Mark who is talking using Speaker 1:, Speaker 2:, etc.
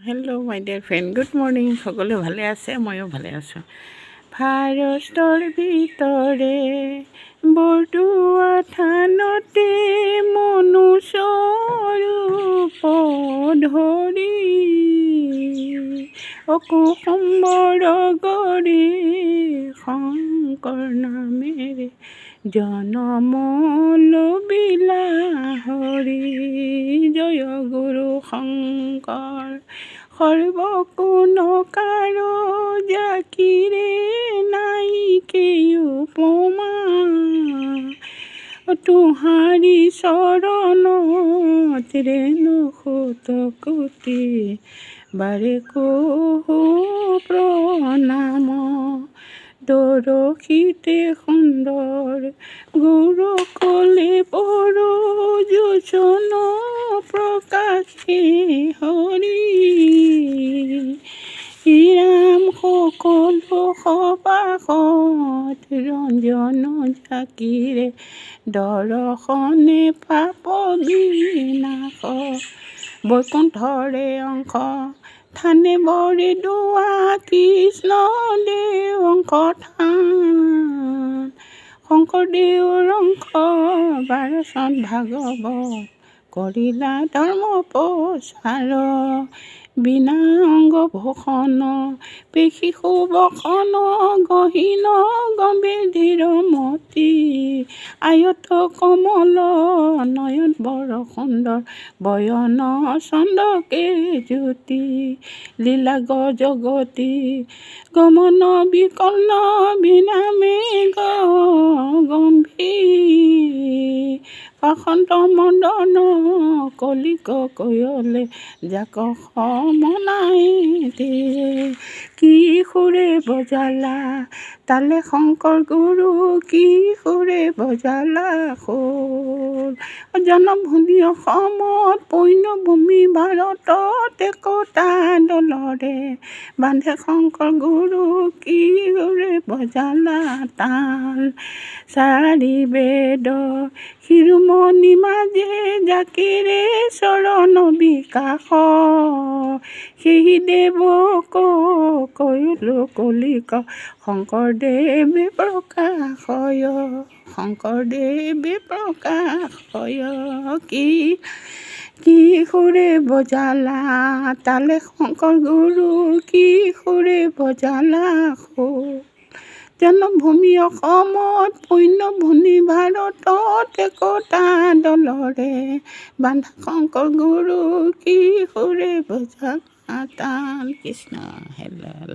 Speaker 1: Hello' মাই dear friend, good morning. সকলোৱে ভালে আছে, ময়ো ভালে আছোঁ। ভাৰতৰ ভিতৰে বৰদোৱা থানতে মনুষ্য ৰূপ ধৰি অকুশম্বৰ গৰি শংকৰ নামেৰে জনম লবিলা হৰি। জয় গুৰু শংকৰ সৰ্বগুণকাৰ জাকিৰে নাইকেও উপমা। তোহাৰি চৰণত ৰেণু সুত কোটি বাৰে কহো প্ৰণাম। দৰশীতে সুন্দৰ গুৰু কলে পৰ যোচন প্ৰকাশে হৰি। ৰাম সকলো সবাসত ৰঞ্জন জাকিৰে দৰ্শনে পাপ বিনাশ। বৈকুণ্ঠৰে অংশ থানে বৰদোৱা কৃষ্ণ দেৱ অংশ থান। শংকৰদেৱৰ অংশ 12 চন ভাগৱত কৰিলা ধৰ্ম প্ৰচাৰ। বিনা অংগ ভূষণ পেশী সুবসন গহীন গম্ভীৰ মতি। আয়ত কমল নয়ন বৰ সুন্দৰ বয়ন চন্দ্ৰকে জ্যোতি। লীলা জগতি গমন বিকৰ্ণ বিনামে গম্ভীৰ। পাষণ্ড মদন কলিক কয়লে যাক সমনাই দিয়ে। কি সুৰে বজালা তালে শংকৰ গুৰু কি সুৰে বজালা খোল। জনমভূমি অসমত পুণ্যভূমি ভাৰতত একতা দলৰে বান্ধে শংকৰ গুৰু কি সুৰে বজালা তাল। চাৰি বেদ শিৰোমণি মাজে জাকিৰে চৰণ বিকাশ। সেই দেৱক কয়লো কলিক শংকৰদেৱে প্ৰকাশয়। শংকৰদেৱে প্ৰকাশয়। কি সুৰে বজালা তালে শংকৰ গুৰু কি সুৰে বজালা খোল। জন্মভূমি অসমত পুণ্যভূমি ভাৰতত একতা দলৰে বান্ধা শংকৰ গুৰু কি সুৰে বজালা তাল। কৃষ্ণ হেল্ল'